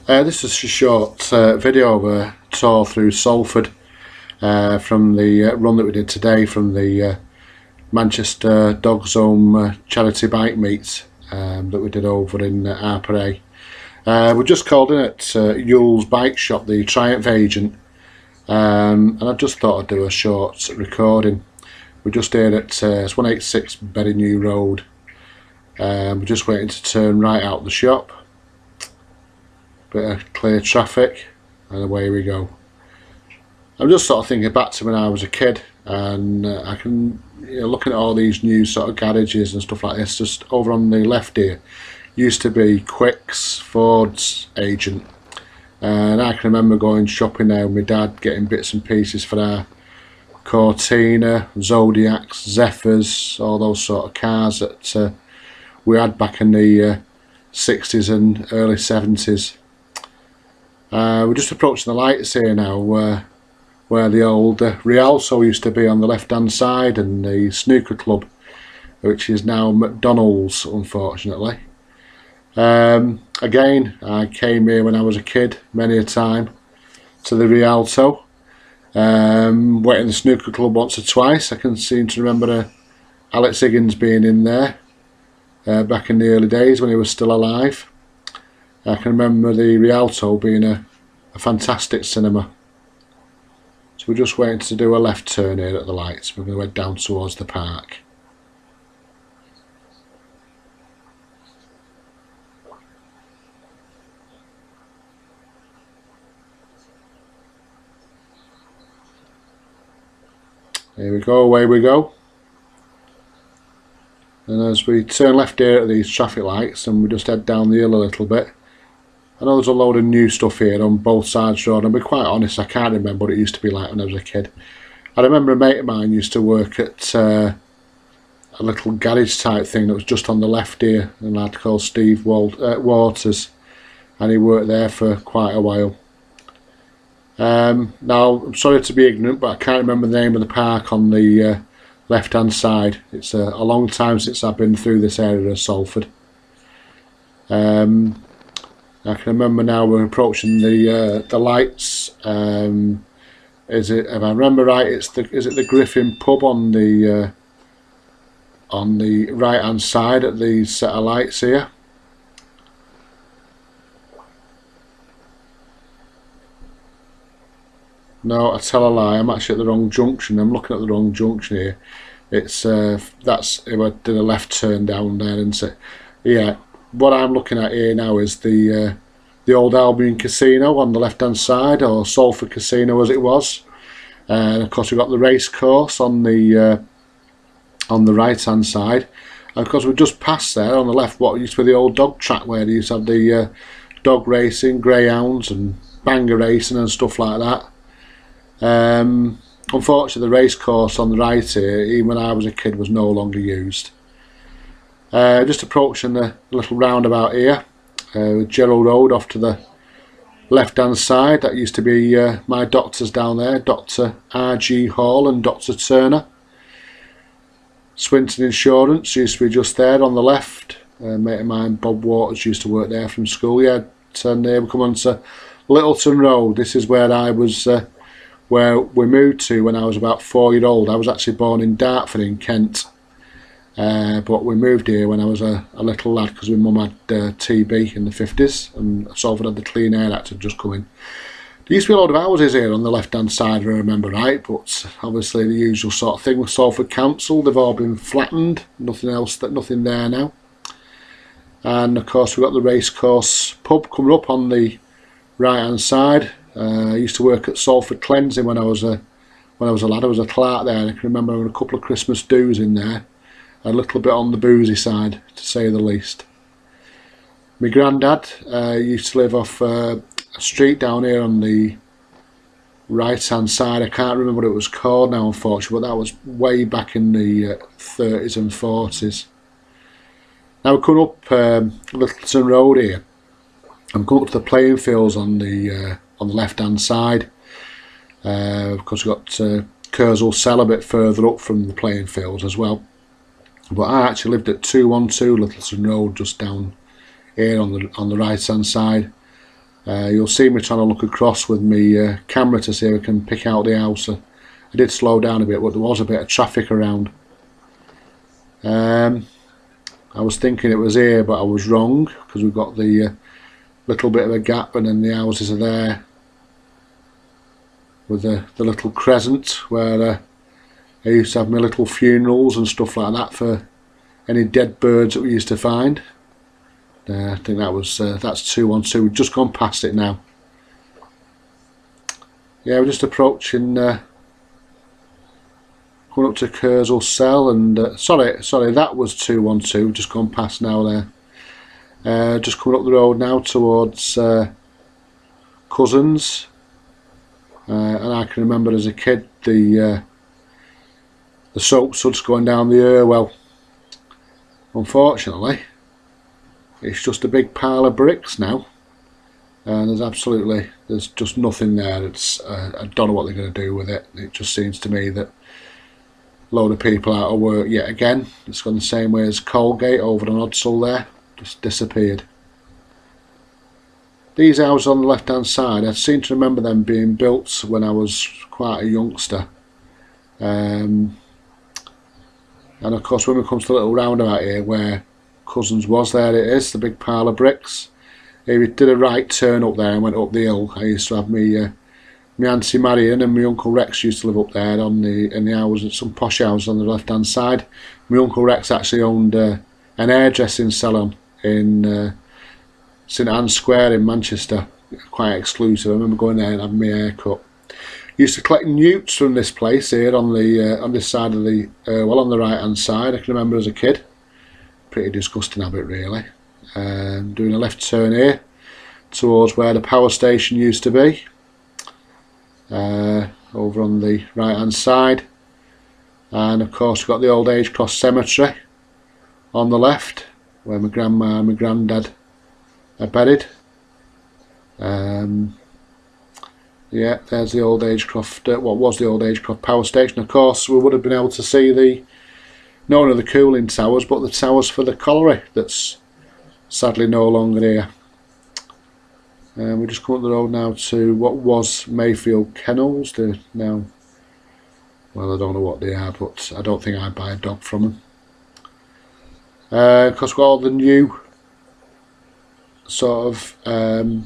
This is a short video of a tour through Salford from the run that we did today from the Manchester Dogs Home charity bike meet that we did over in Harper. We just called in at Youles bike shop, the Triumph Agent, and I just thought I'd do a short recording. We're just here at it's 186 Berry New Road. We're just waiting to turn right out the shop. Bit of clear traffic and away we go. I'm just sort of thinking back to when I was a kid, and I can, looking at all these new sort of garages and stuff like this. Just over on the left here used to be Quick's, Ford's Agent, and I can remember going shopping there with my dad, getting bits and pieces for our Cortina, Zodiacs, Zephyrs, all those sort of cars that we had back in the 60s and early 70s. We're just approaching the lights here now, where the old Rialto used to be on the left hand side, and the snooker club, which is now McDonald's, unfortunately. Again, I came here when I was a kid many a time to the Rialto. Went in the snooker club once or twice. I can seem to remember Alex Higgins being in there back in the early days when he was still alive. I can remember the Rialto being a fantastic cinema. So we're just waiting to do a left turn here at the lights. We're going to head down towards the park. Here we go, away we go. And as we turn left here at these traffic lights, and we just head down the hill a little bit, I know there's a load of new stuff here on both sides of the road. I'll be quite honest, I can't remember what it used to be like when I was a kid. I remember a mate of mine used to work at a little garage type thing that was just on the left here, a lad called Steve Waters, and he worked there for quite a while. Now, I'm sorry to be ignorant, but I can't remember the name of the park on the left hand side. It's a long time since I've been through this area of Salford. I can remember now we're approaching the lights. Is it, if I remember right, is it the Griffin pub on the right hand side at these set of lights here? No, I tell a lie. I'm actually at the wrong junction. I'm looking at the wrong junction here. It's that's if I did a left turn down there, and so yeah. What I'm looking at here now is the old Albion Casino on the left hand side, or Salford Casino as it was, and of course we've got the racecourse on the right hand side, and of course we've just passed there on the left what used to be the old dog track, where they used to have the dog racing, greyhounds and banger racing and stuff like that. Unfortunately, the racecourse on the right here, even when I was a kid, was no longer used. Just approaching the little roundabout here, with Gerald Road off to the left hand side. That used to be my doctors down there, Dr. R.G. Hall and Dr. Turner. Swinton Insurance used to be just there on the left. A mate of mine, Bob Waters, used to work there from school. Yeah, and we come on to Littleton Road. This is where I was, where we moved to when I was about 4 years old. I was actually born in Dartford in Kent. But we moved here when I was a little lad, because my mum had TB in the 50s, and Salford had the Clean Air Act had just come in. There used to be a lot of houses here on the left hand side, if I remember right, but obviously the usual sort of thing with Salford Council, they've all been flattened, nothing there now. And of course we've got the racecourse pub coming up on the right hand side. I used to work at Salford Cleansing when I was a lad. I was a clerk there, and I can remember having a couple of Christmas do's in there. A little bit on the boozy side, to say the least. My granddad used to live off a street down here on the right hand side. I can't remember what it was called now, unfortunately, but that was way back in the 30s and 40s. Now we're coming up Littleton Road here. I'm coming up to the playing fields on the left hand side. Of course we've got Curzal Cell a bit further up from the playing fields as well. But I actually lived at 212 Littleton Road, just down here on the right hand side. You'll see me trying to look across with my camera to see if I can pick out the house. I did slow down a bit, but there was a bit of traffic around. I was thinking it was here, but I was wrong, because we've got the little bit of a gap, and then the houses are there with the little crescent where I used to have my little funerals and stuff like that for any dead birds that we used to find. I think that was that's 212. We've just gone past it now. Yeah, we're just approaching coming up to Kersal Cell, and sorry, that was 212. Just gone past now there. Just coming up the road now towards Cousins, and I can remember as a kid the soap suds going down the Irwell. Unfortunately, it's just a big pile of bricks now, and there's just nothing there. It's I don't know what they're going to do with it. It just seems to me that a load of people out of work yet again. It's gone the same way as Colgate over on Odsall there, just disappeared. These houses on the left hand side, I seem to remember them being built when I was quite a youngster. And of course when we come to the little roundabout here where Cousins was, there it is, the big pile of bricks. If you did a right turn up there and went up the hill, I used to have my Auntie Marion and my Uncle Rex used to live up there in the houses, some posh houses on the left hand side. My Uncle Rex actually owned an hairdressing salon in St Anne's Square in Manchester, quite exclusive. I remember going there and having my hair cut. Used to collect newts from this place here on this side of the on the right hand side. I can remember as a kid. Pretty disgusting habit really. Doing a left turn here towards where the power station used to be, over on the right hand side, and of course we've got the old Age Croft cemetery on the left where my grandma and my granddad are buried. Yeah, there's the old Age Croft, what was the old Age Croft power station. Of course we would have been able to see not only the cooling towers but the towers for the colliery that's sadly no longer here. We just come up the road now to what was Mayfield Kennels. They're now, well, I don't know what they are, but I don't think I'd buy a dog from them. Because we've got all the new sort of the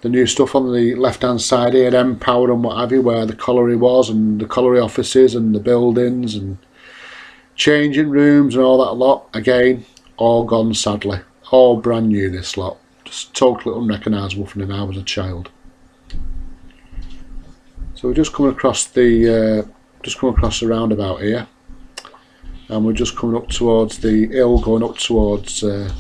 new stuff on the left hand side here, Empower and what have you, where the colliery was, and the colliery offices and the buildings and changing rooms and all that lot. Again, all gone sadly. All brand new this lot. Just totally unrecognisable from when I was a child. So we're just coming across the roundabout here, and we're just coming up towards the hill, going up towards the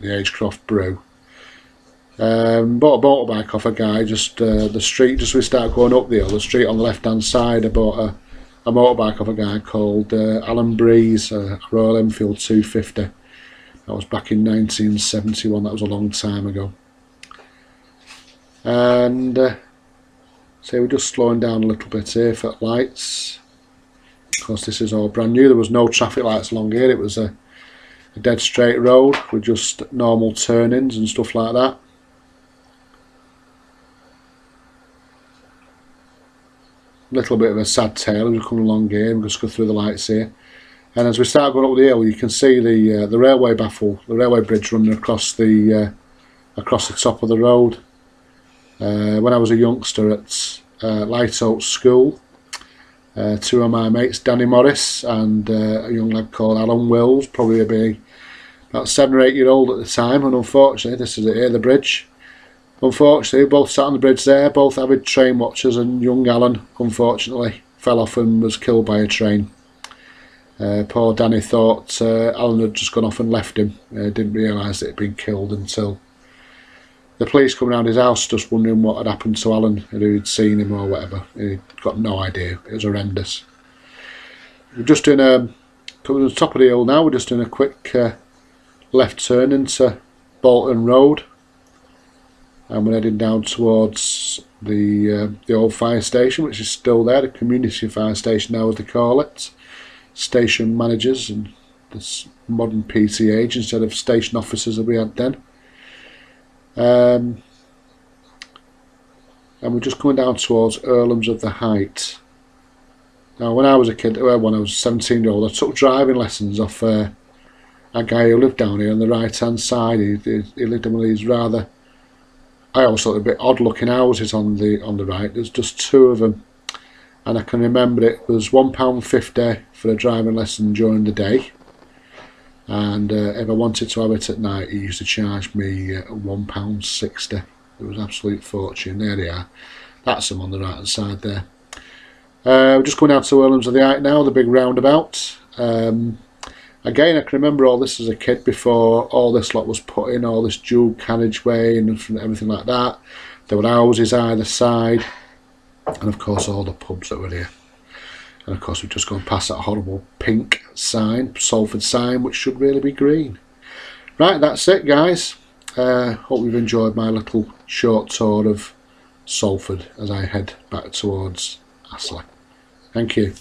Age Croft brew. Bought a motorbike off a guy just the street, just as we start going up the hill, the street on the left hand side. I bought a motorbike off a guy called Alan Breeze, a Royal Enfield 250. That was back in 1971, that was a long time ago. And so we're just slowing down a little bit here for lights. Of course this is all brand new, there was no traffic lights along here, it was a dead straight road with just normal turn-ins and stuff like that. Little bit of a sad tale as we come along here. We'll just go through the lights here, and as we start going up the hill, you can see the railway baffle, the railway bridge running across the top of the road. When I was a youngster at Lightoat School, two of my mates, Danny Morris and a young lad called Alan Wills, probably about 7 or 8 year old at the time, and unfortunately, this is it here, the bridge. Unfortunately, both sat on the bridge there, both avid train watchers, and young Alan, unfortunately, fell off and was killed by a train. Poor Danny thought Alan had just gone off and left him. Didn't realise that he'd been killed until the police come round his house just wondering what had happened to Alan, and who'd seen him or whatever. He'd got no idea. It was horrendous. We're just doing coming to the top of the hill now, we're just doing a quick left turn into Bolton Road. And we're heading down towards the old fire station, which is still there, the community fire station now as they call it. Station managers and this modern PTH instead of station officers that we had then. And we're just coming down towards Irlams of the Height. Now, when I was a kid, well, when I was 17-year-old, I took driving lessons off a guy who lived down here on the right-hand side. He lived in one of these rather, I always thought, a bit odd-looking houses on the right. There's just two of them, and I can remember it was £1.50 for a driving lesson during the day, and if I wanted to have it at night, he used to charge me £1.60. It was an absolute fortune. There they are. That's them on the right hand side there. We're just going down to Irlams of the Height now, the big roundabout. Again, I can remember all this as a kid before all this lot was put in, all this dual carriageway and everything like that. There were houses either side, and of course all the pubs that were here. And of course we've just gone past that horrible pink sign, Salford sign, which should really be green. Right, that's it, guys. Hope you've enjoyed my little short tour of Salford as I head back towards Astley. Thank you.